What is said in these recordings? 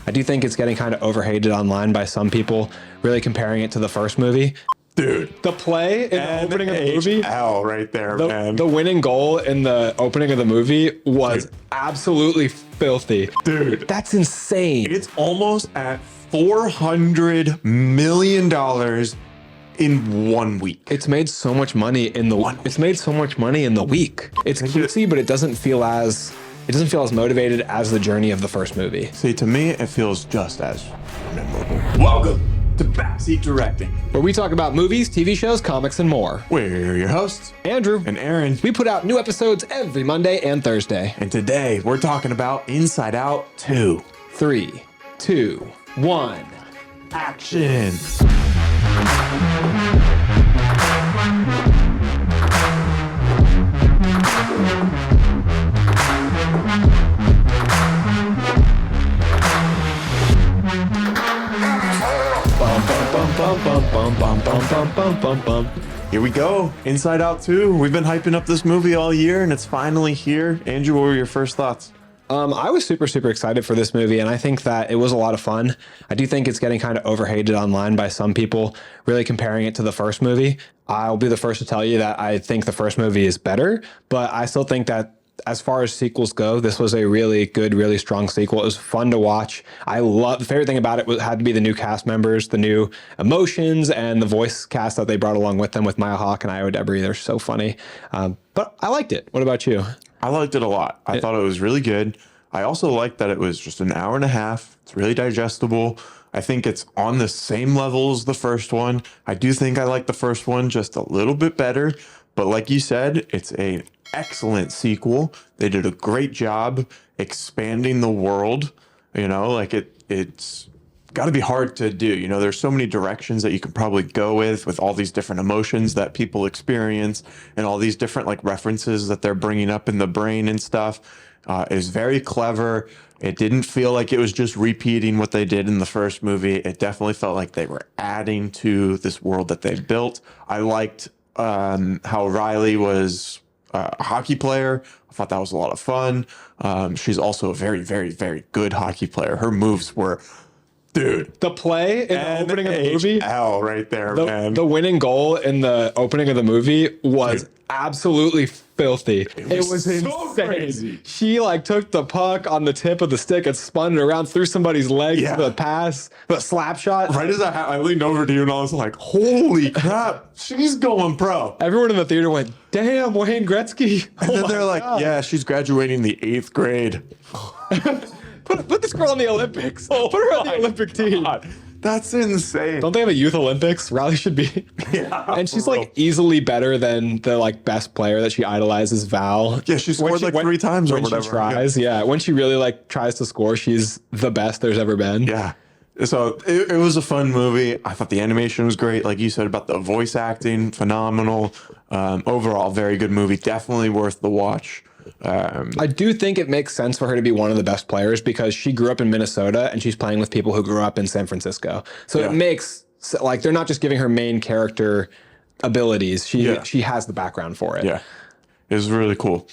I do think it's getting kind of overhated online by some people, really comparing it to the first movie. Dude, The play in the opening of the movie, NHL right there, man. the winning goal in the opening of the movie was absolutely filthy. Dude, That's insane. it's almost at $400 million in 1 week. It's made so much money in the week. It's cutesy, but it doesn't feel as motivated as the journey of the first movie. See, to me, it feels just as memorable. Welcome to Backseat Directing, Where we talk about movies, TV shows, comics, and more. we're your hosts, Andrew and Aaron. we put out new episodes every Monday and Thursday. And today we're talking about Inside Out 2. 3, 2, 1. Action. Here we go. Inside Out 2. We've been hyping up this movie all year and it's finally here. Andrew, what were your first thoughts? I was super excited for this movie, and I think that it was a lot of fun. I do think it's getting kind of overhated online by some people, really comparing it to the first movie. I'll be the first to tell you that I think the first movie is better, but I still think that as far as sequels go, this was a really good, really strong sequel. It was fun to watch. The favorite thing about it had to be the new cast members, the new emotions, and the voice cast that they brought along with them with Maya Hawke and Io Debris. They're so funny. But I liked it. What about you? I liked it a lot. I thought it was really good. I also liked that it was just an hour and a half. It's really digestible. I think it's on the same level as the first one. I do think I like the first one just a little bit better. But like you said, it's an excellent sequel. They did a great job expanding the world. You know, like it's got to be hard to do. You know, there's so many directions that you can probably go with all these different emotions that people experience and all these different like references that they're bringing up in the brain and stuff. It was very clever. It didn't feel like it was just repeating what they did in the first movie. It definitely felt like they were adding to this world that they built. I liked how Riley was a hockey player. I thought that was a lot of fun. She's also a very good hockey player. Her moves were, dude. The play in the opening of the movie, NHL right there, man. The winning goal in the opening of the movie was absolutely filthy. It was so insane. crazy. She like took the puck on the tip of the stick and spun it around through somebody's legs Yeah. for the pass, the slap shot. Right as I leaned over to you and I was like, holy crap, she's going pro. Everyone in the theater went, "Damn, Wayne Gretzky!" And then they're like, yeah, she's graduating the 8th grade. Put this girl on the Olympics. Put her on the Olympic team. God, that's insane. Don't they have a youth Olympics? Riley should be. Yeah, And she's for real. like easily better than the like best player that she idolizes, Val. Yeah, she scored like 3 times or when whatever. she tries. Yeah, when she really like tries to score, she's the best there's ever been. Yeah. So it was a fun movie. I thought the animation was great. Like you said about the voice acting, phenomenal. Overall, very good movie. Definitely worth the watch. I do think it makes sense for her to be one of the best players because she grew up in Minnesota and she's playing with people who grew up in San Francisco. So Yeah. it makes like they're not just giving her main character abilities. She has the background for it. Yeah, it was really cool.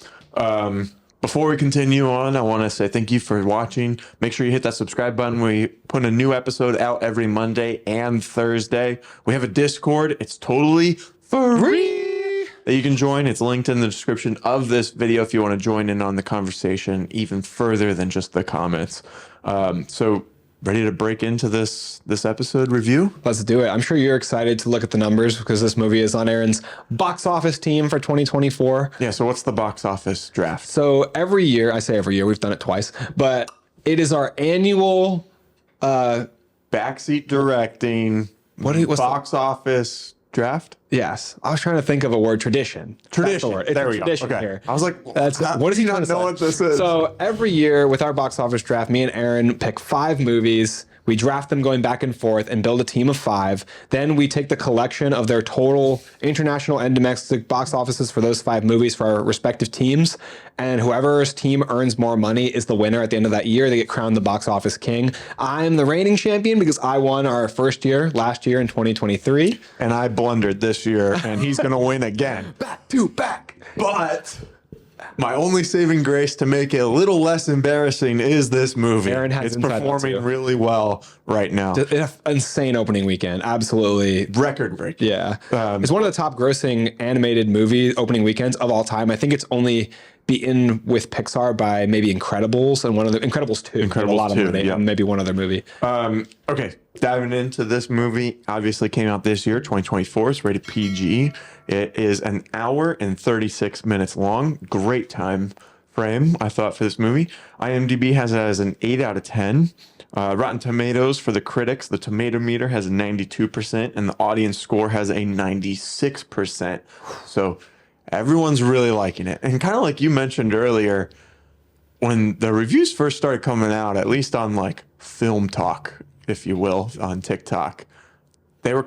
Before we continue on, I want to say thank you for watching. Make sure you hit that subscribe button. We put a new episode out every Monday and Thursday. We have a Discord. It's totally free that you can join. It's linked in the description of this video if you want to join in on the conversation even further than just the comments. So ready to break into this episode review? Let's do it. I'm sure you're excited to look at the numbers because this movie is on Aaron's box office team for 2024. Yeah, so what's the box office draft? So every year, I say every year, we've done it twice, but it is our annual Backseat directing. what's the- box office draft? yes. I was trying to think of a word, tradition. That's the Tradition. word. It's There a we go. tradition Okay. here. I was like, What is he trying to say? know what this is. So every year with our box office draft, me and Aaron pick 5 movies. We draft them going back and forth and build a team of 5. Then we take the collection of their total international and domestic box offices for those 5 movies for our respective teams. And whoever's team earns more money is the winner at the end of that year. They get crowned the box office king. I'm the reigning champion because I won our first year, last year in 2023. And I blundered this year, and he's going to win again. Back to back. But My only saving grace to make it a little less embarrassing is this movie. Aaron has It's Inside Out performing too. really well right now. Insane opening weekend. Absolutely. Record breaking. Yeah. It's one of the top grossing animated movie opening weekends of all time. I think it's only beaten with Pixar by maybe Incredibles and one of the Incredibles 2. Incredibles a lot of 2, money, yeah. and maybe one other movie. Okay, diving into this movie, obviously came out this year, 2024. It's rated PG. It is an hour and 36 minutes long. Great time frame, I thought, for this movie. IMDb has it as an 8 out of 10. Rotten Tomatoes for the critics, the tomato meter has a 92%, and the audience score has a 96%. So everyone's really liking it. And kind of like you mentioned earlier, when the reviews first started coming out, at least on like Film Talk, if you will, on TikTok, they were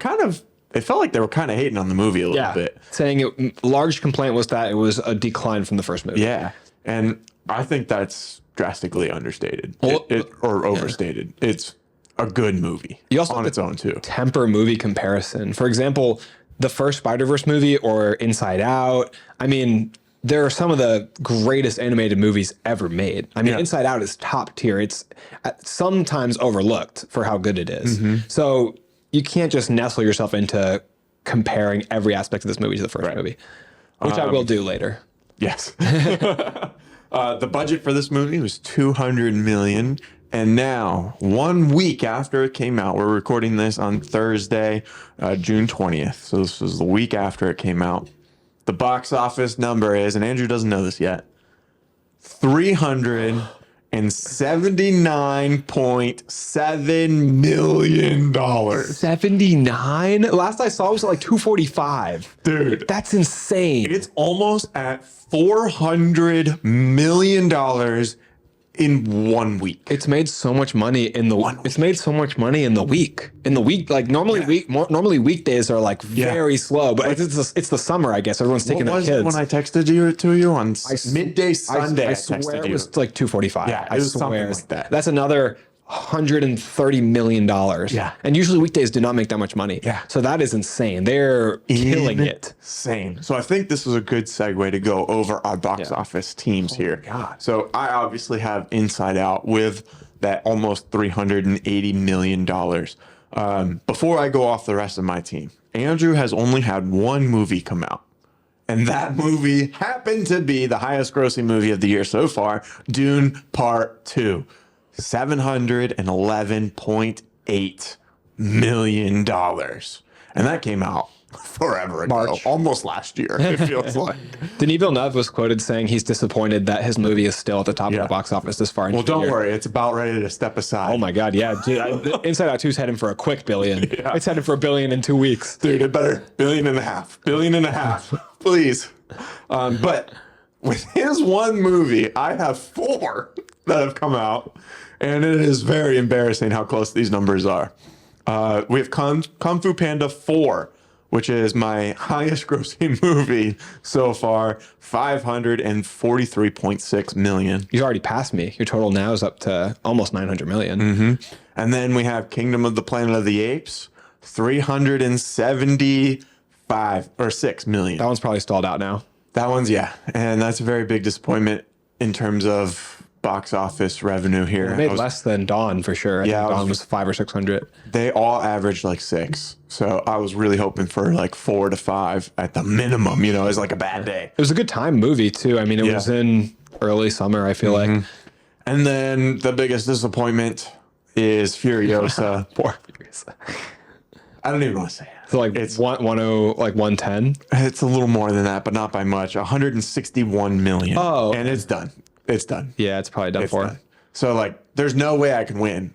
it felt like they were kind of hating on the movie a little bit. Saying large complaint was that it was a decline from the first movie. Yeah. And I think that's drastically understated Well, or overstated. It's a good movie You also on have its own too. temper movie comparison. For example, the first Spider-Verse movie or Inside Out. I mean, there are some of the greatest animated movies ever made. I mean, Inside Out is top tier. It's sometimes overlooked for how good it is. So you can't just nestle yourself into comparing every aspect of this movie to the first movie, which I will do later. Yes. The budget for this movie was $200 million. And now, 1 week after it came out, we're recording this on Thursday, June 20th. So this was the week after it came out. The box office number is, and Andrew doesn't know this yet, $379.7 million. 79? Last I saw it was like 245. Dude, That's insane. it's almost at $400 million in 1 week. It's made so much money in the It's made so much money in the week. In the week, like normally normally weekdays are like very slow, but it's the summer, I guess. Everyone's taking What their was it kids. when I texted you on midday Sunday? I swear texted it you. was like 245. Yeah, I it was swear. something like that. That's another $130 million. Yeah. And usually weekdays do not make that much money. Yeah. So that is insane. They're killing it. Insane. So I think this was a good segue to go over our box office teams here. God. So I obviously have Inside Out with that almost $380 million. Before I go off the rest of my team, Andrew has only had one movie come out. And that movie happened to be the highest grossing movie of the year so far, Dune Part 2. $711.8 million. And that came out forever ago, March. almost last year, it feels like. Denis Villeneuve was quoted saying he's disappointed that his movie is still at the top of the box office this far into Well, the don't year. worry, it's about ready to step aside. Oh my God, yeah. Dude, Inside Out 2 is heading for a quick billion. It's heading for $1 billion in 2 weeks. Dude, it better billion and a half, please. But with his one movie, I have 4 that have come out, and it is very embarrassing how close these numbers are. We have Kung Fu Panda 4, which is my highest grossing movie so far, $543.6 million. You've already passed me. Your total now is up to almost 900 million. And then we have Kingdom of the Planet of the Apes, 375 or 6 million. That one's probably stalled out now. That one's, and that's a very big disappointment in terms of box office revenue here. It made less than Dawn for sure. I think Dawn was 500 or 600. They all averaged like 6. So I was really hoping for like 4 to 5 at the minimum, as like a bad day. It was a good time movie too. I mean, it was in early summer, I feel like. And then the biggest disappointment is Furiosa. Poor Furiosa. I don't even want to say it. So like it's 110. It's a little more than that, but not by much. 161 million. Oh. And it's done. It's done. Yeah, it's probably done for. Done. So like there's no way I can win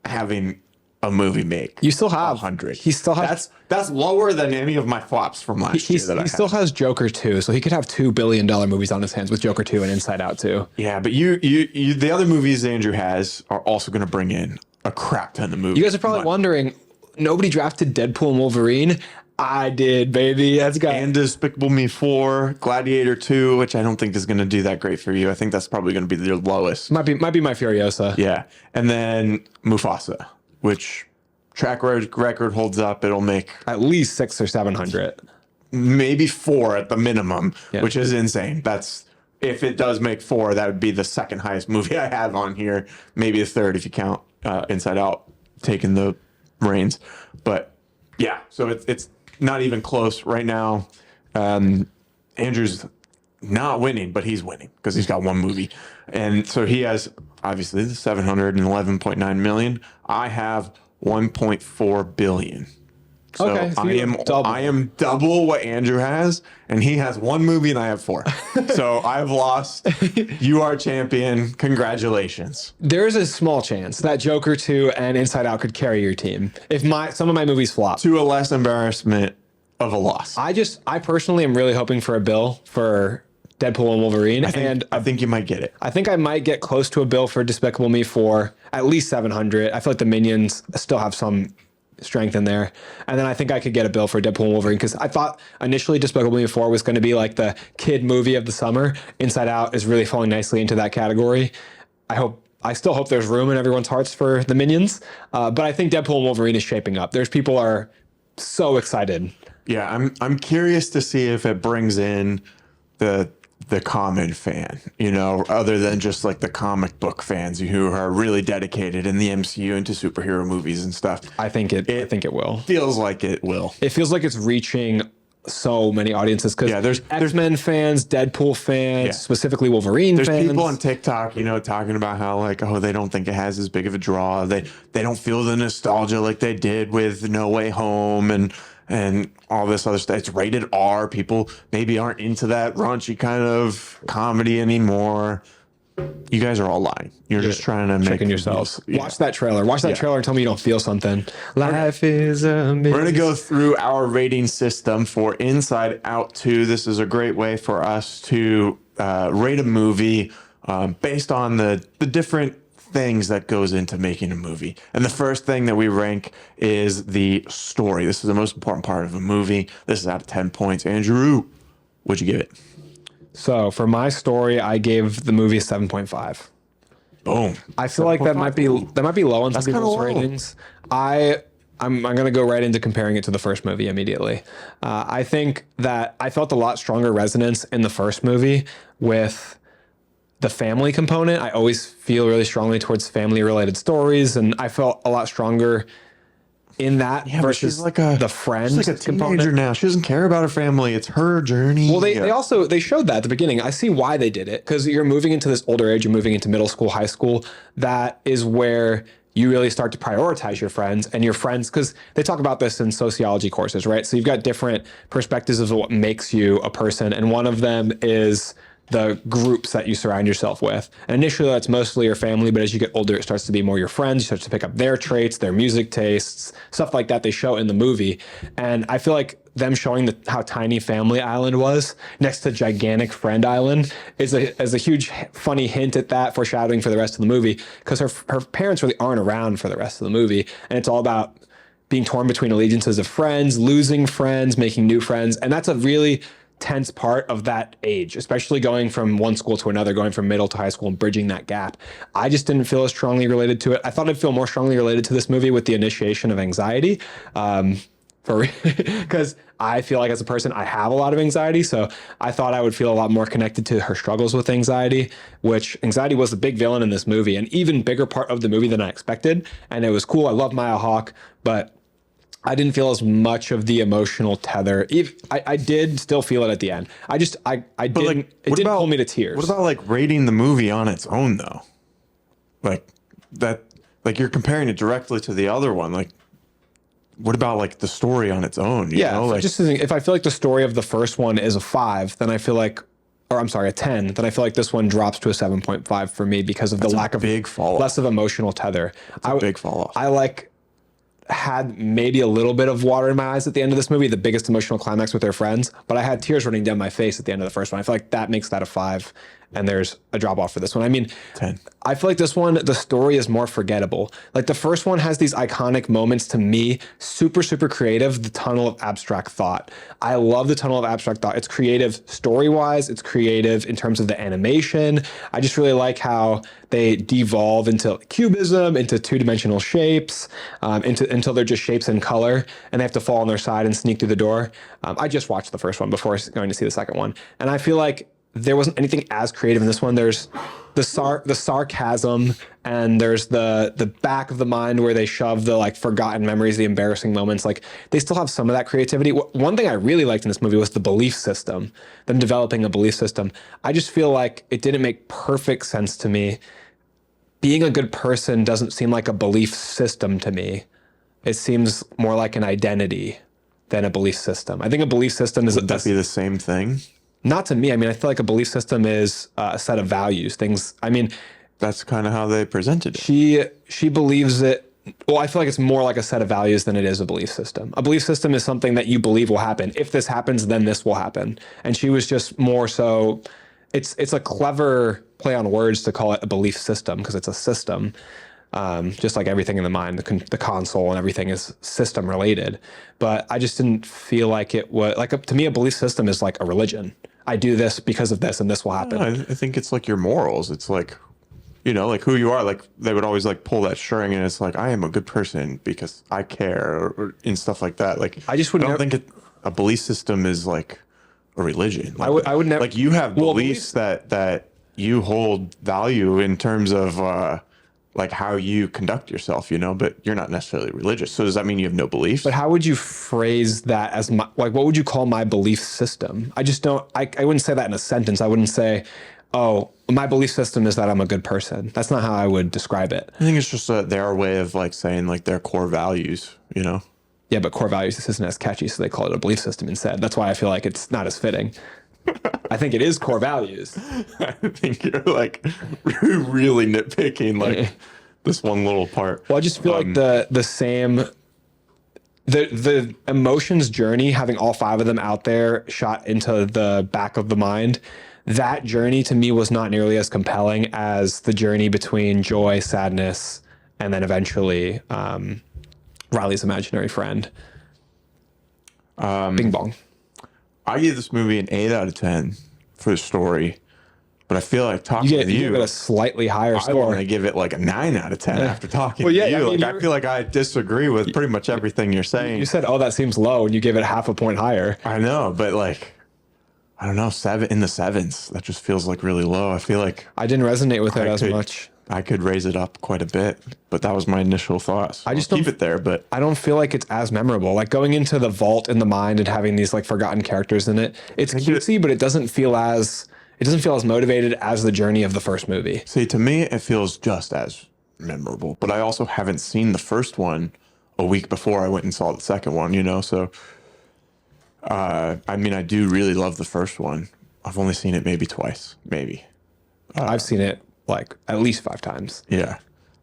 having a movie make. You still have 100. He still has that's lower than any of my flops from last year that I he still has Joker 2, so he could have $2 billion movies on his hands with Joker 2 and Inside Out 2. Yeah, but you the other movies Andrew has are also going to bring in a crap ton of movies. You guys are probably wondering, nobody drafted Deadpool and Wolverine. I did, baby. That's got And Despicable Me 4, Gladiator 2, which I don't think is going to do that great for you. I think that's probably going to be the lowest. might be my Furiosa. Yeah. And then Mufasa, which track record holds up. It'll make At least 600 or 700. maybe 4 at the minimum, Yeah. which is insane. if it does make 4, that would be the second highest movie I have on here. Maybe the third if you count Inside Out taking the reins. But yeah, so it's not even close right now. Andrew's not winning, but he's winning because he's got one movie. And so he has obviously the 711.9 million. I have 1.4 billion. So Okay, so I am double what Andrew has, and he has one movie and I have 4. So I've lost. You are champion. Congratulations. There's a small chance that Joker 2 and Inside Out could carry your team if some of my movies flop. To a less embarrassment of a loss. I personally am really hoping for a bill for Deadpool and Wolverine, I think you might get it. I think I might get close to a bill for Despicable Me for at least 700. I feel like the Minions still have some strength in there. And then I think I could get a bill for Deadpool and Wolverine because I thought initially Despicable Me 4 was going to be like the kid movie of the summer. Inside Out is really falling nicely into that category. I still hope there's room in everyone's hearts for the Minions. But I think Deadpool and Wolverine is shaping up. People are so excited. Yeah, I'm curious to see if it brings in the common fan, other than just like the comic book fans who are really dedicated in the MCU into superhero movies and stuff. I think it will. Feels like it will. It feels like it's reaching so many audiences because there's X-Men fans, Deadpool fans, specifically Wolverine fans. There's people on TikTok, talking about how like, oh, they don't think it has as big of a draw. They don't feel the nostalgia like they did with No Way Home and all this other stuff. It's rated R. People maybe aren't into that raunchy kind of comedy anymore. You guys are all lying. You're just trying to tricking yourselves. Watch that trailer. Watch that trailer and tell me you don't feel something. Life is amazing. We're going to go through our rating system for Inside Out 2. This is a great way for us to rate a movie based on the different things that goes into making a movie. And the first thing that we rank is the story. This is the most important part of a movie. This is out of 10 points. Andrew, what'd you give it? So for my story, I gave the movie a 7.5. Boom. I feel like that might be low on some people's ratings. I'm going to go right into comparing it to the first movie immediately. I think that I felt a lot stronger resonance in the first movie with the family component. I always feel really strongly towards family-related stories, and I felt a lot stronger in that versus the friend she's like a teenager component. Now. She doesn't care about her family. It's her journey. Well, they showed that at the beginning. I see why they did it, because you're moving into this older age, you're moving into middle school, high school. That is where you really start to prioritize your friends and your friends, because they talk about this in sociology courses, right? So you've got different perspectives of what makes you a person, and one of them is the groups that you surround yourself with. And initially that's mostly your family, but as you get older, it starts to be more your friends. You start to pick up their traits, their music tastes, stuff like that they show in the movie. And I feel like them showing how tiny Family Island was next to gigantic Friend Island is a huge funny hint at that, foreshadowing for the rest of the movie, because her parents really aren't around for the rest of the movie. And it's all about being torn between allegiances of friends, losing friends, making new friends. And that's a really tense part of that age, especially going from one school to another, going from middle to high school and bridging that gap. I just didn't feel as strongly related to it. I thought I'd feel more strongly related to this movie with the initiation of anxiety, because I feel like as a person, I have a lot of anxiety. So I thought I would feel a lot more connected to her struggles with anxiety, which anxiety was the big villain in this movie, an even bigger part of the movie than I expected. And it was cool. I love Maya Hawke, but I didn't feel as much of the emotional tether. I did still feel it at the end. It didn't pull me to tears. What about like rating the movie on its own though? Like that, like you're comparing it directly to the other one. Like, what about like the story on its own? You know? Like, just if I feel like the story of the first one is a 5, then I feel like, or I'm sorry, a 10, then I feel like this one drops to a 7.5 for me because of the lack of less of emotional tether. That's a big fall off. I had maybe a little bit of water in my eyes at the end of this movie, the biggest emotional climax with their friends, but I had tears running down my face at the end of the first one. I feel like that makes that a 5, and there's a drop off for this one. I mean, 10. I feel like this one, the story is more forgettable. Like the first one has these iconic moments to me, super, super creative, the tunnel of abstract thought. I love the tunnel of abstract thought. It's creative story-wise, it's creative in terms of the animation. I just really like how they devolve into cubism, into two-dimensional shapes, until they're just shapes and color, and they have to fall on their side and sneak through the door. I just watched the first one before going to see the second one, and I feel like there wasn't anything as creative in this one. There's the sarcasm, and there's the back of the mind where they shove the like forgotten memories, the embarrassing moments. Like they still have some of that creativity. One thing I really liked in this movie was the belief system, them developing a belief system. I just feel like it didn't make perfect sense to me. Being a good person doesn't seem like a belief system to me. It seems more like an identity than a belief system. I think a belief system is... Would that be the same thing? Not to me. I mean, I feel like a belief system is a set of values, things. I mean, that's kind of how they presented it. She believes it. Well, I feel like it's more like a set of values than it is a belief system. A belief system is something that you believe will happen. If this happens, then this will happen. And she was just more so, it's a clever play on words to call it a belief system because it's a system. Just like everything in the mind, the console and everything is system related. But I just didn't feel like it was like to me, a belief system is like a religion. I do this because of this and this will happen. I think it's like your morals. It's like, you know, like who you are. Like they would always like pull that string and it's like, I am a good person because I care or and stuff like that. Like I just would I don't think a belief system is like a religion. Like, I would never like you have beliefs that you hold value in terms of like how you conduct yourself, you know, but you're not necessarily religious. So does that mean you have no beliefs? But how would you phrase that as my, like, what would you call my belief system? I just don't, I wouldn't say that in a sentence. I wouldn't say, oh, my belief system is that I'm a good person. That's not how I would describe it. I think it's just their way of like saying like their core values, you know? Yeah, but core values, this isn't as catchy, so they call it a belief system instead. That's why I feel like it's not as fitting. I think it is core values. I think you're like really nitpicking like this one little part. Well, I just feel like the same, the emotions journey, having all five of them out there shot into the back of the mind, that journey to me was not nearly as compelling as the journey between joy, sadness, and then eventually Riley's imaginary friend. Bing bong. I gave this movie an 8 out of 10 for the story, but I feel like talking with you, give it a slightly higher score. I want to give it like a 9 out of 10 after talking Well, to yeah, you. I mean, like, I feel like I disagree with pretty much everything you're saying. You said, oh, that seems low, and you give it half a point higher. I know, but like, I don't know, 7 in the 7s. That just feels like really low. I feel like I didn't resonate with it as much. I could raise it up quite a bit, but that was my initial thoughts. I just keep it there, but I don't feel like it's as memorable. Like going into the vault in the mind and having these like forgotten characters in it. It's cutesy, but it doesn't feel as motivated as the journey of the first movie. See, to me, it feels just as memorable. But I also haven't seen the first one a week before I went and saw the second one. You know, so I mean, I do really love the first one. I've only seen it maybe twice, maybe. I've seen it like at least 5 times. Yeah.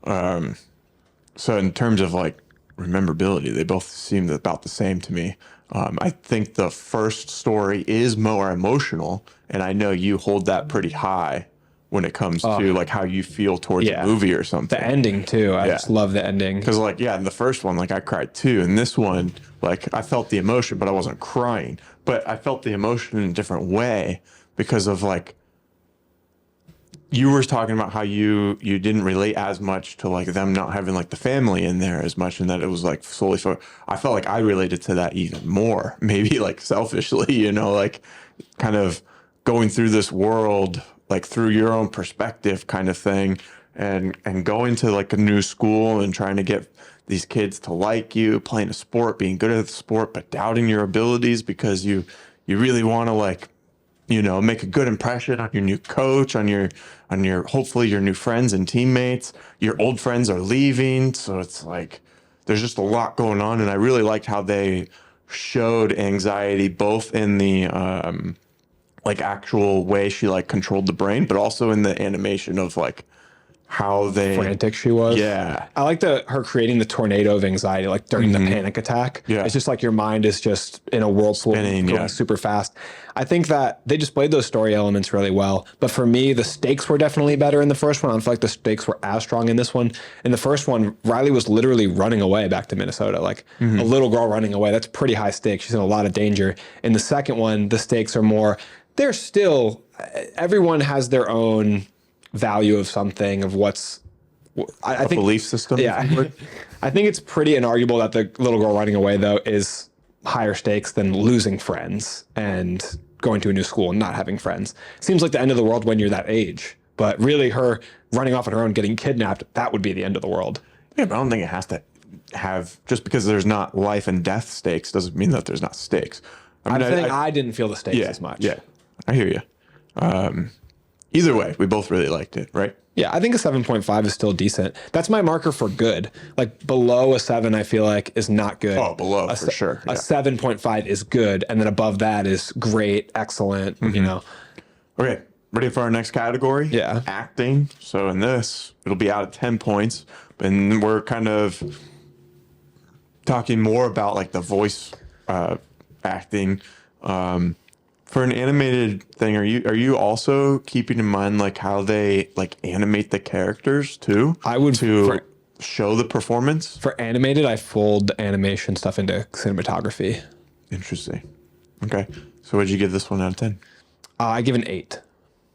So in terms of like rememberability, they both seem about the same to me. I think the first story is more emotional, and I know you hold that pretty high when it comes to like how you feel towards a movie or something. The ending too. I just love the ending. Because like, yeah, in the first one, like I cried too. In this one, like I felt the emotion, but I wasn't crying. But I felt the emotion in a different way because of like, you were talking about how you didn't relate as much to like them not having like the family in there as much, and that it was like solely for. I felt like I related to that even more, maybe like selfishly, you know, like kind of going through this world like through your own perspective, kind of thing, and going to like a new school and trying to get these kids to like you, playing a sport, being good at the sport, but doubting your abilities because you really want to like, you know, make a good impression on your new coach, on your hopefully your new friends and teammates. Your old friends are leaving, so it's like there's just a lot going on. And I really liked how they showed anxiety both in the like actual way she like controlled the brain, but also in the animation of like how they frantic she was. Yeah. I like her creating the tornado of anxiety, like during the panic attack. Yeah. It's just like your mind is just in a whirlpool going super fast. I think that they displayed those story elements really well. But for me, the stakes were definitely better in the first one. I don't feel like the stakes were as strong in this one. In the first one, Riley was literally running away back to Minnesota, like a little girl running away. That's pretty high stakes. She's in a lot of danger. In the second one, the stakes are more, they're still, everyone has their own value of something, of what's I think belief system. Yeah. I think it's pretty inarguable that the little girl running away though is higher stakes than losing friends and going to a new school and not having friends. Seems like the end of the world when you're that age. But really, her running off on her own, getting kidnapped, that would be the end of the world. Yeah, but I don't think it has to have, just because there's not life and death stakes doesn't mean that there's not stakes. I think I didn't feel the stakes as much. Yeah, I hear you. Either way, we both really liked it, right? Yeah, I think a 7.5 is still decent. That's my marker for good. Like below a 7, I feel like is not good. Oh, below for sure. A 7.5 is good, and then above that is great, excellent. You know. Okay, ready for our next category? Yeah. Acting. So in this, it'll be out of 10 points, and we're kind of talking more about like the voice acting. For an animated thing, are you also keeping in mind like how they like animate the characters too? I would show the performance. For animated, I fold animation stuff into cinematography. Interesting. Okay, so what'd you give this one out of 10? I give an 8.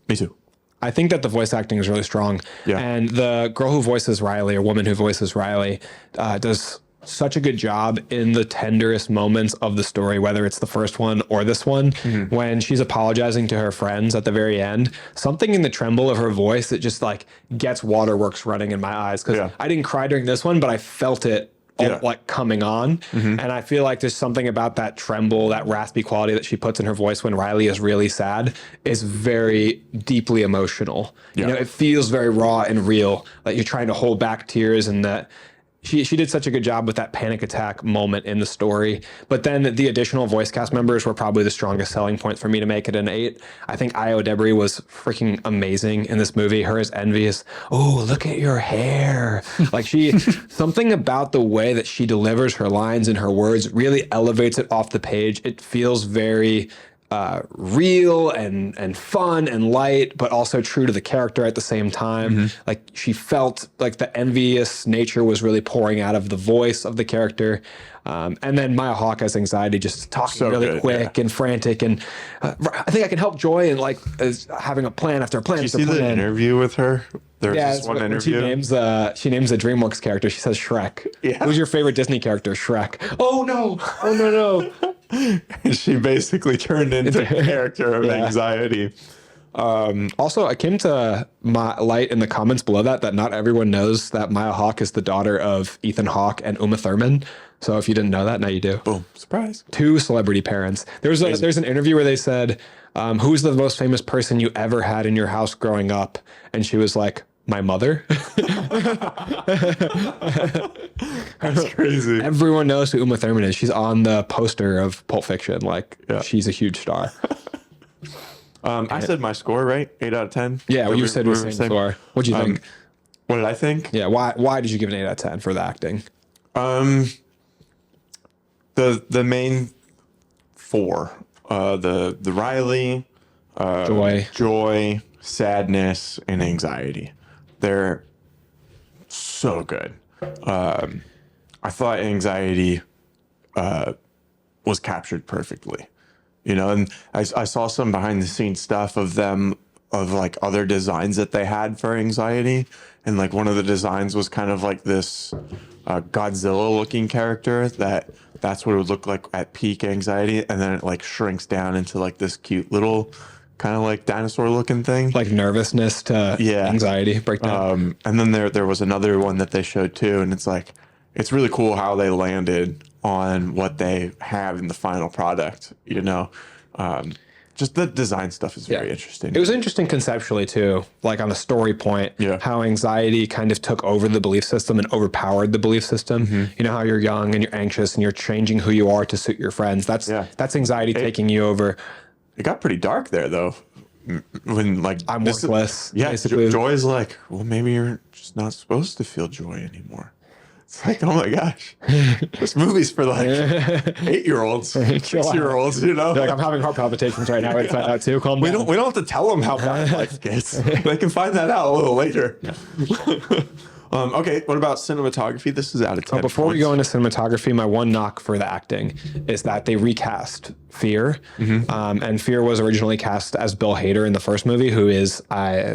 Me too. I think that the voice acting is really strong. Yeah. And the girl who voices Riley, or woman who voices Riley, does such a good job in the tenderest moments of the story, whether it's the first one or this one, when she's apologizing to her friends at the very end. Something in the tremble of her voice that just like gets waterworks running in my eyes. Because I didn't cry during this one, but I felt it like coming on. And I feel like there's something about that tremble, that raspy quality that she puts in her voice when Riley is really sad is very deeply emotional. You know, it feels very raw and real, like you're trying to hold back tears, and that she did such a good job with that panic attack moment in the story. But then the additional voice cast members were probably the strongest selling point for me to make it an 8. I think Io Debris was freaking amazing in this movie. Her as Envious. Oh, look at your hair. Like something about the way that she delivers her lines and her words really elevates it off the page. It feels very real and fun and light, but also true to the character at the same time. Like she felt like the envious nature was really pouring out of the voice of the character. And then Maya Hawke has anxiety, just talking so really quick and frantic. And I think I can help Joy and like having a plan after plan. Did you see the interview with her? There's this one interview. She names a DreamWorks character. She says Shrek. Yeah. Who's your favorite Disney character? Shrek. Oh no! Oh no! She basically turned into a character of anxiety. Also, akin to my light in the comments below that not everyone knows that Maya Hawke is the daughter of Ethan Hawke and Uma Thurman. So if you didn't know that, now you do. Boom. Surprise. 2 celebrity parents. There's an interview where they said, who's the most famous person you ever had in your house growing up? And she was like, my mother. That's crazy. Everyone knows who Uma Thurman is. She's on the poster of Pulp Fiction. Like, she's a huge star. I said my score, right? 8 out of 10. Yeah, well, you said the same score. What'd you think? What did I think? Yeah, why did you give an 8 out of 10 for the acting? The main 4. The Riley, Joy, sadness, and anxiety. They're so good. I thought anxiety was captured perfectly, you know, and I saw some behind the scenes stuff of them, of like other designs that they had for anxiety. And like one of the designs was kind of like this Godzilla looking character that's what it would look like at peak anxiety. And then it like shrinks down into like this cute little kind of like dinosaur looking thing, like nervousness to anxiety breakdown. And then there was another one that they showed too, and it's like it's really cool how they landed on what they have in the final product, you know. Just the design stuff is very interesting. It was interesting conceptually too, like on a story point, how anxiety kind of took over the belief system and overpowered the belief system. You know how you're young and you're anxious and you're changing who you are to suit your friends. That's anxiety taking you over. It got pretty dark there, though. When like I'm worthless. Basically. Joy's like, well, maybe you're just not supposed to feel joy anymore. It's like, oh my gosh, this movie's for like 8-year-olds, 6-year-olds. You know, like I'm having heart palpitations right now. It's out too. Calm down. We don't have to tell them how bad life gets. They can find that out a little later. Okay, what about cinematography? This is out of 10. Before we go into cinematography, my one knock for the acting is that they recast Fear. And Fear was originally cast as Bill Hader in the first movie, who is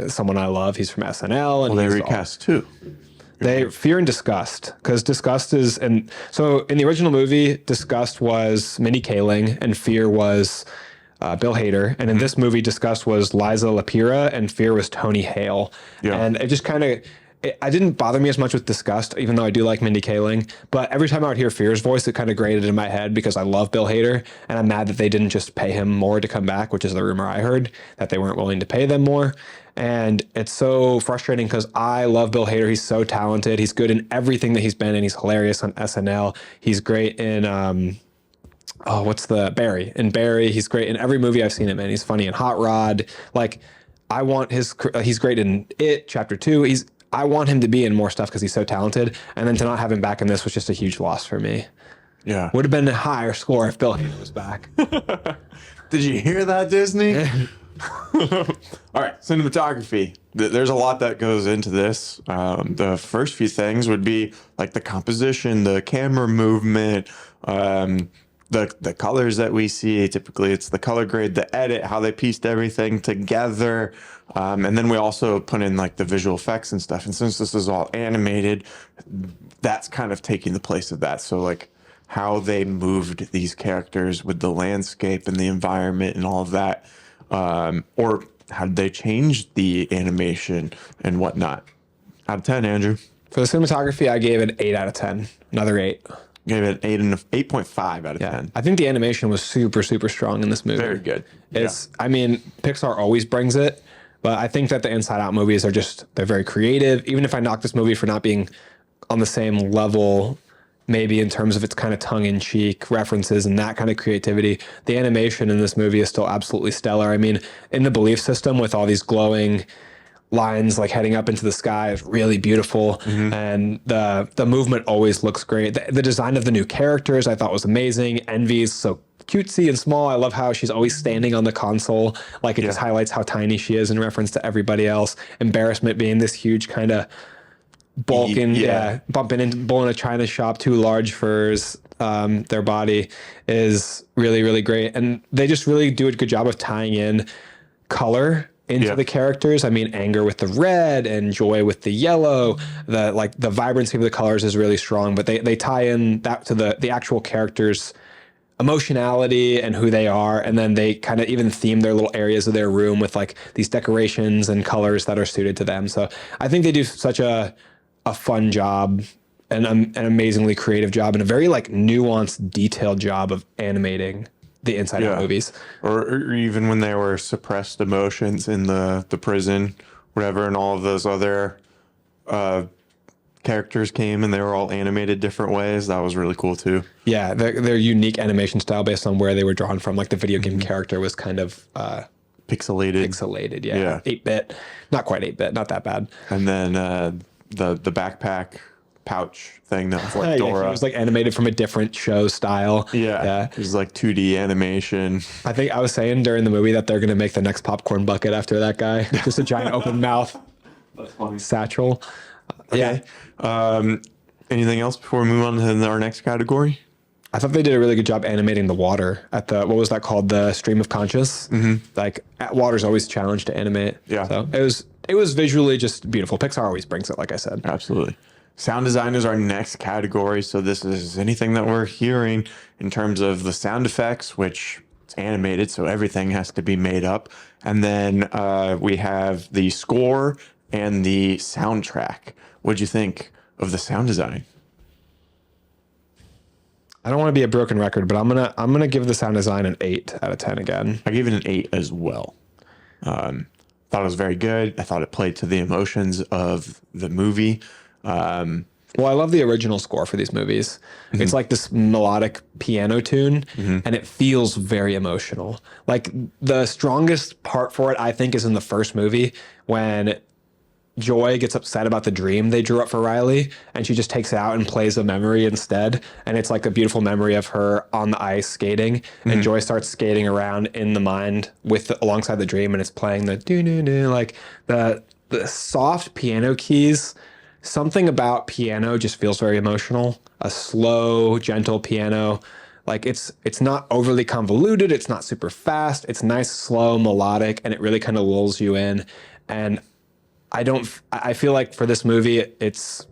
someone I love. He's from SNL. And they recast too. Fear and Disgust, because Disgust is, and so in the original movie, Disgust was Mindy Kaling and Fear was Bill Hader, and in this movie, Disgust was Liza Lapira, and Fear was Tony Hale. Yeah. And it just kind of, I didn't bother me as much with Disgust, even though I do like Mindy Kaling. But every time I would hear Fear's voice, it kind of grated in my head because I love Bill Hader, and I'm mad that they didn't just pay him more to come back, which is the rumor I heard, that they weren't willing to pay them more. And it's so frustrating because I love Bill Hader. He's so talented. He's good in everything that he's been in. He's hilarious on SNL. He's great in what's the Barry? In Barry, he's great in every movie I've seen him in. He's funny in Hot Rod. Like, I want he's great in It, Chapter 2. I want him to be in more stuff because he's so talented. And then to not have him back in this was just a huge loss for me. Yeah. Would have been a higher score if Bill Hader was back. Did you hear that, Disney? All right, cinematography. There's a lot that goes into this. The first few things would be like the composition, the camera movement, the colors that we see. Typically, it's the color grade, the edit, how they pieced everything together. And then we also put in like the visual effects and stuff. And since this is all animated, that's kind of taking the place of that. So like how they moved these characters with the landscape and the environment and all of that. Or how did they change the animation and whatnot? Out of 10, Andrew. For the cinematography, I gave it 8 out of 10. Another 8. Gave it 8.5 out of 10. I think the animation was super, super strong in this movie. Very good. I mean, Pixar always brings it, but I think that the Inside Out movies are they're very creative. Even if I knock this movie for not being on the same level, maybe in terms of its kind of tongue-in-cheek references and that kind of creativity, the animation in this movie is still absolutely stellar. I mean, in the belief system with all these glowing lines like heading up into the sky is really beautiful, and the movement always looks great. The design of the new characters I thought was amazing. Envy's so cutesy and small. I love how she's always standing on the console, like it just highlights how tiny she is in reference to everybody else. Embarrassment being this huge kind of bulking, bumping into bull in a china shop, too large for their body, is really, really great. And they just really do a good job of tying in color into the characters. I mean, anger with the red and joy with the yellow. The vibrancy of the colors is really strong, but they tie in that to the actual characters' emotionality and who they are, and then they kind of even theme their little areas of their room with like these decorations and colors that are suited to them. So I think they do such a fun job and an amazingly creative job and a very like nuanced, detailed job of animating the Inside Out movies. Or even when there were suppressed emotions in the prison, whatever, and all of those other characters came and they were all animated different ways. That was really cool too. Yeah, their unique animation style based on where they were drawn from. Like the video game character was kind of pixelated. Yeah. 8-bit. Not quite 8-bit, not that bad. And then the backpack pouch thing that was like Dora. It was like animated from a different show style. Yeah. It was like 2D animation. I think I was saying during the movie that they're going to make the next popcorn bucket after that guy. Just a giant open mouth satchel. Okay. Anything else before we move on to our next category? I thought they did a really good job animating the water at what was that called? The stream of conscious. Like water's always a challenge to animate. Yeah. So it was visually just beautiful. Pixar always brings it, like I said. Absolutely. Sound design is our next category. So this is anything that we're hearing in terms of the sound effects, which it's animated, so everything has to be made up. And then we have the score and the soundtrack. What'd you think of the sound design? I don't want to be a broken record, but I'm gonna give the sound design an 8 out of 10 again. I gave it an 8 as well. Thought it was very good. I thought it played to the emotions of the movie. Well, I love the original score for these movies. It's like this melodic piano tune, and it feels very emotional. Like the strongest part for it, I think, is in the first movie when Joy gets upset about the dream they drew up for Riley, and she just takes it out and plays a memory instead. And it's like a beautiful memory of her on the ice skating, and Joy starts skating around in the mind alongside the dream, and it's playing the do-do-do, like the soft piano keys. Something about piano just feels very emotional. A slow, gentle piano. Like it's not overly convoluted. It's not super fast. It's nice, slow, melodic, and it really kind of lulls you in. And I feel like for this movie, it's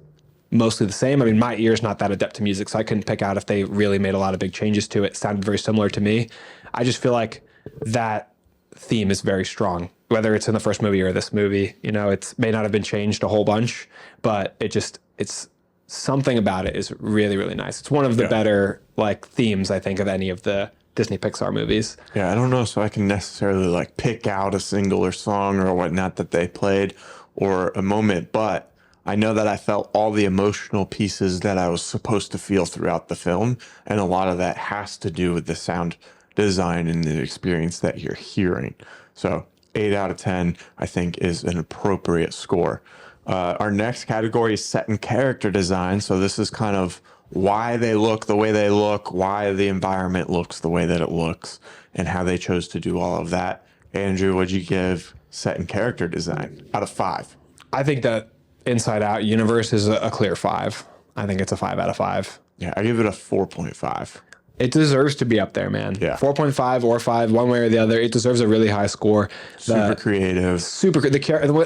mostly the same. I mean, my ear's not that adept to music, so I couldn't pick out if they really made a lot of big changes to it. It sounded very similar to me. I just feel like that theme is very strong, whether it's in the first movie or this movie. You know, it's may not have been changed a whole bunch, but it's something about it is really, really nice. It's one of the better like themes, I think, of any of the Disney Pixar movies. Yeah, I don't know, so I can necessarily like pick out a single or song or whatnot that they played or a moment, but I know that I felt all the emotional pieces that I was supposed to feel throughout the film, and a lot of that has to do with the sound design and the experience that you're hearing. So 8 out of 10, I think, is an appropriate score. Our next category is set and character design. So this is kind of why they look the way they look, why the environment looks the way that it looks, and how they chose to do all of that. Andrew, what'd you give set and character design out of 5? I think that Inside Out universe is a clear 5. I think it's a 5 out of 5. Yeah, I give it a 4.5. It deserves to be up there, man. Yeah. 4.5 or 5, one way or the other. It deserves a really high score. Super creative.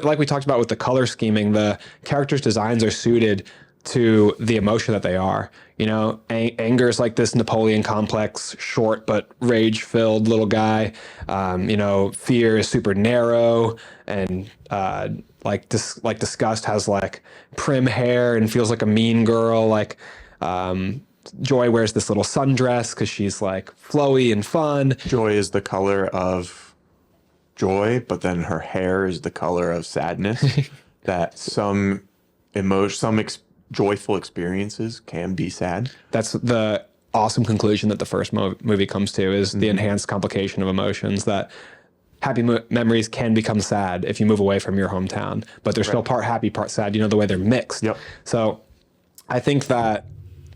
Like we talked about with the color scheming, the characters' designs are suited to the emotion that they are. You know, anger is like this Napoleon complex, short but rage-filled little guy. You know, fear is super narrow, and disgust has like prim hair and feels like a mean girl. Like Joy wears this little sundress because she's like flowy and fun. Joy is the color of joy, but then her hair is the color of sadness. That some joyful experiences can be sad. That's the awesome conclusion that the first movie comes to, is the enhanced complication of emotions, that happy memories can become sad if you move away from your hometown, but they're still part happy, part sad, you know, the way they're mixed. Yep. So I think that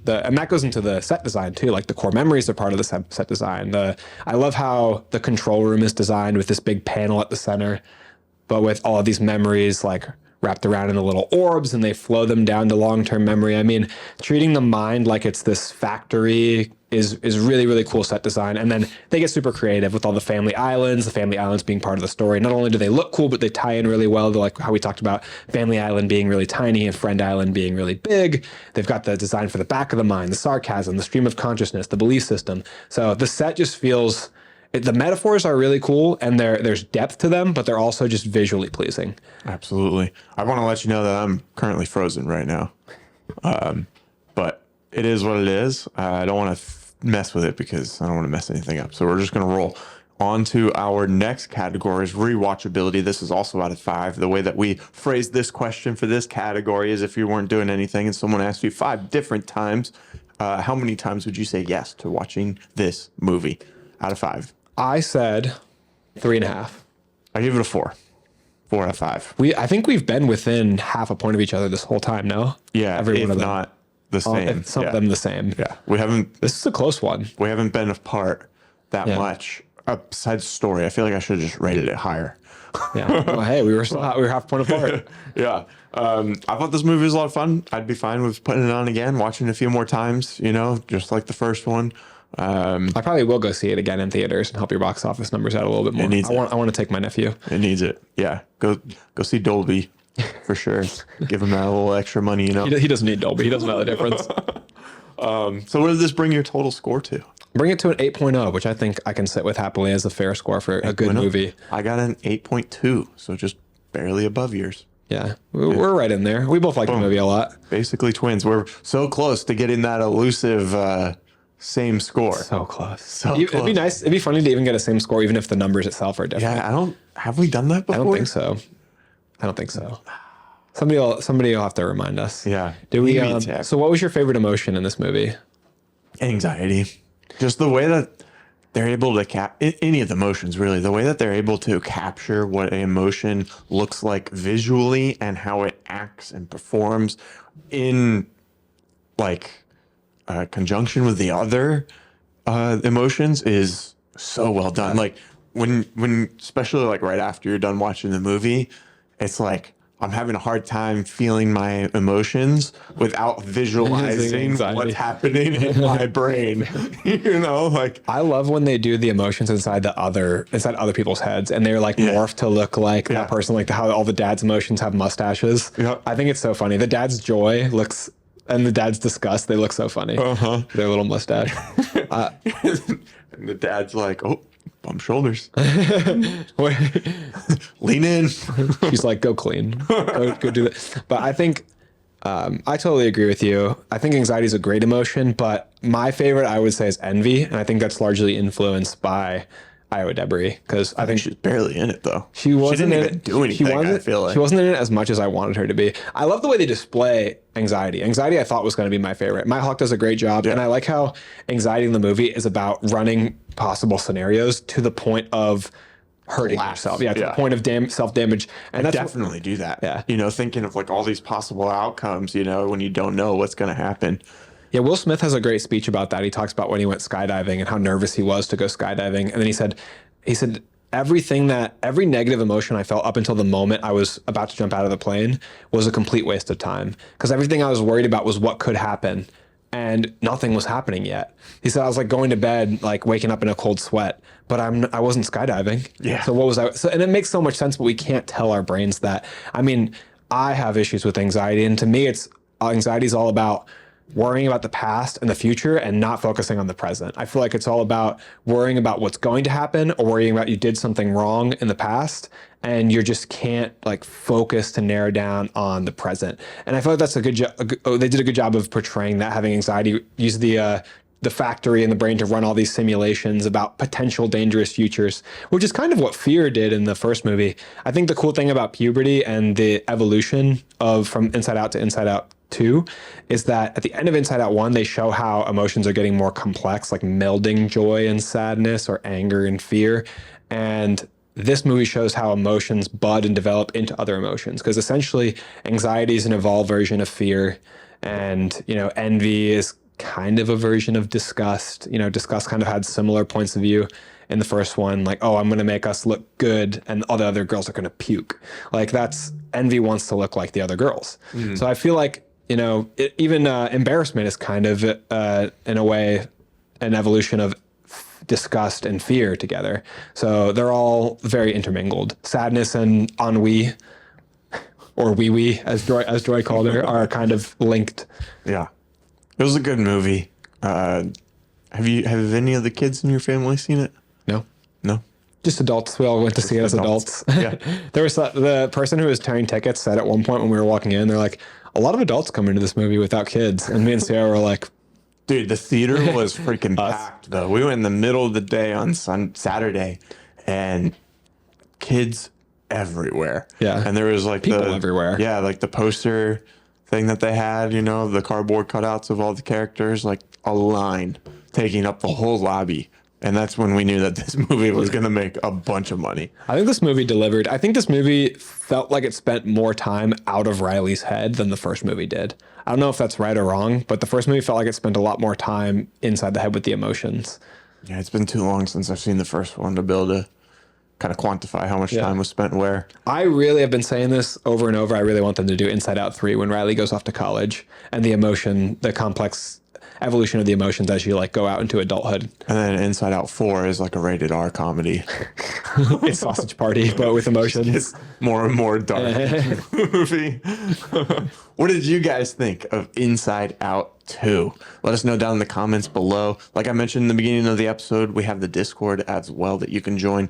and that goes into the set design too. Like the core memories are part of the set design. I love how the control room is designed with this big panel at the center, but with all of these memories like wrapped around in the little orbs, and they flow them down to long-term memory. I mean, treating the mind like it's this factory is really, really cool set design. And then they get super creative with all the family islands being part of the story. Not only do they look cool, but they tie in really well. They're like how we talked about Family Island being really tiny and Friend Island being really big. They've got the design for the back of the mind, the sarcasm, the stream of consciousness, the belief system. So the set just feels, the metaphors are really cool, and there's depth to them, but they're also just visually pleasing. Absolutely. I want to let you know that I'm currently frozen right now. But it is what it is. I don't want to mess with it because I don't want to mess anything up. So we're just going to roll on to our next category, is rewatchability. This is also out of 5. The way that we phrased this question for this category is, if you weren't doing anything and someone asked you 5 different times, how many times would you say yes to watching this movie out of 5? I said 3.5. I give it a 4. 4 out of 5. I think we've been within half a point of each other this whole time, no? Yeah, Every if one of them. not the same. Some of them the same. Yeah, we haven't. This is a close one. We haven't been apart that much. Besides story, I feel like I should have just rated it higher. Yeah. Well, hey, we were half a point apart. Yeah. I thought this movie was a lot of fun. I'd be fine with putting it on again, watching it a few more times. You know, just like the first one. I probably will go see it again in theaters and help your box office numbers out a little bit more. I want to take my nephew. It needs it. Yeah. Go see Dolby for sure. Give him that little extra money, you know. He doesn't need Dolby. He doesn't know the difference. So what does this bring your total score to? Bring it to an 8.0, which I think I can sit with happily as a fair score for a good movie. I got an 8.2, so just barely above yours. Yeah, we're right in there. We both like the movie a lot. Basically twins. We're so close to getting that elusive same score. So close. So close. It'd be nice. It'd be funny to even get a same score, even if the numbers itself are different. Yeah, have we done that before? I don't think so. Somebody will have to remind us. Yeah. Do we? So what was your favorite emotion in this movie? Anxiety. Just the way that they're able to any of the emotions, really, the way that they're able to capture what an emotion looks like visually and how it acts and performs in like conjunction with the other emotions is so well done. Like when especially like right after you're done watching the movie, it's like I'm having a hard time feeling my emotions without visualizing what's happening in my brain. You know, like I love when they do the emotions inside other people's heads, and they're like morphed to look like that person, like how all the dad's emotions have mustaches. Yeah. I think it's so funny. The dad's joy looks, and the dad's disgust, they look so funny. Their little mustache. And the dad's like, oh, Bump shoulders. Wait. Lean in. She's like, go clean, go do that. But I think I totally agree with you. I think anxiety is a great emotion, but my favorite I would say is envy, and I think that's largely influenced by Iowa Debris because I think She's barely in it though. she wasn't didn't in even it. do anything. I feel like She wasn't in it as much as I wanted her to be. I love the way they display anxiety. Anxiety I thought was going to be my favorite. My Hawk does a great job, and I like how anxiety in the movie is about running possible scenarios to the point of hurting yourself. Yeah, to the point of self-damage. And that's definitely do that. Yeah. You know, thinking of like all these possible outcomes, you know, when you don't know what's going to happen. Yeah, Will Smith has a great speech about that. He talks about when he went skydiving and how nervous he was to go skydiving. And then he said, every negative emotion I felt up until the moment I was about to jump out of the plane was a complete waste of time. Because everything I was worried about was what could happen. And nothing was happening yet. He said I was like going to bed, like waking up in a cold sweat, but I wasn't skydiving. Yeah. So what was I? So, and it makes so much sense, but we can't tell our brains that. I mean, I have issues with anxiety, and to me, anxiety is all about worrying about the past and the future and not focusing on the present. I feel like it's all about worrying about what's going to happen or worrying about you did something wrong in the past and you just can't like focus to narrow down on the present. And I feel like that's a good job. They did a good job of portraying that, having anxiety use the factory in the brain to run all these simulations about potential dangerous futures, which is kind of what fear did in the first movie. I think the cool thing about puberty and the evolution of from Inside Out to Inside Out 2 is that at the end of Inside Out 1, they show how emotions are getting more complex, like melding joy and sadness or anger and fear. And this movie shows how emotions bud and develop into other emotions, because essentially anxiety is an evolved version of fear, and envy is kind of a version of disgust. Disgust kind of had similar points of view in the first one, like, oh, I'm going to make us look good and all the other girls are going to puke. Like envy wants to look like the other girls. So I feel like, even embarrassment is kind of, in a way, an evolution of disgust and fear together. So they're all very intermingled. Sadness and ennui, or wee-wee, as Joy called her, are kind of linked. Yeah. It was a good movie. Have any of the kids in your family seen it? No. Just adults. We all went to see it as adults. Yeah. There was the person who was tearing tickets said at one point when we were walking in, they're like, a lot of adults come into this movie without kids. And me and Sarah were like, dude, the theater was freaking packed though. We went in the middle of the day on Saturday and kids everywhere. Yeah. And there was like people everywhere. Yeah, like the poster thing that they had, the cardboard cutouts of all the characters, like a line taking up the whole lobby. And that's when we knew that this movie was going to make a bunch of money. I think this movie delivered. I think this movie felt like it spent more time out of Riley's head than the first movie did. I don't know if that's right or wrong, but the first movie felt like it spent a lot more time inside the head with the emotions. Yeah, it's been too long since I've seen the first one to be able to kind of quantify how much time was spent where. I really have been saying this over and over. I really want them to do Inside Out 3 when Riley goes off to college, and the complex evolution of the emotions as you go out into adulthood. And then Inside Out 4 is like a rated R comedy. It's Sausage Party, but with emotions. It's more and more dark movie. What did you guys think of Inside Out 2? Let us know down in the comments below. Like I mentioned in the beginning of the episode, we have the Discord as well that you can join.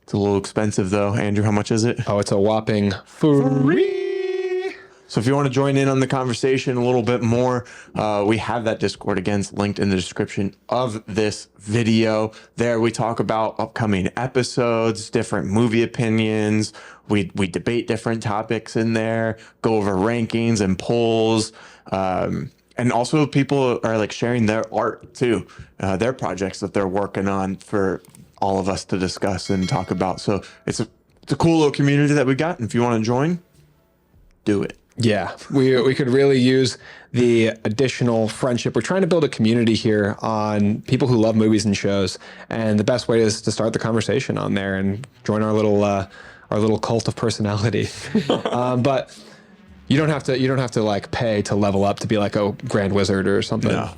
It's a little expensive though. Andrew, how much is it? Oh, it's a whopping free. So if you want to join in on the conversation a little bit more, we have that Discord again linked in the description of this video. There we talk about upcoming episodes, different movie opinions. We debate different topics in there, go over rankings and polls. And also people are sharing their art too, their projects that they're working on for all of us to discuss and talk about. So it's a cool little community that we got. And if you want to join, do it. Yeah, we could really use the additional friendship. We're trying to build a community here on people who love movies and shows, and the best way is to start the conversation on there and join our little cult of personality. But you don't have to pay to level up to be like a grand wizard or something. No.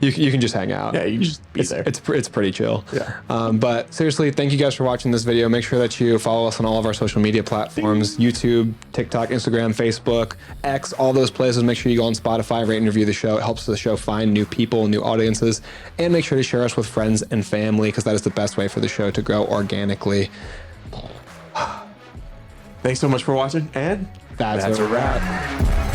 You can just hang out. Yeah, you can just be there. It's pretty chill. Yeah. But seriously, thank you guys for watching this video. Make sure that you follow us on all of our social media platforms: YouTube, TikTok, Instagram, Facebook, X, all those places. Make sure you go on Spotify, rate and review the show. It helps the show find new people, new audiences, and make sure to share us with friends and family, because that is the best way for the show to grow organically. Thanks so much for watching, and That's a wrap.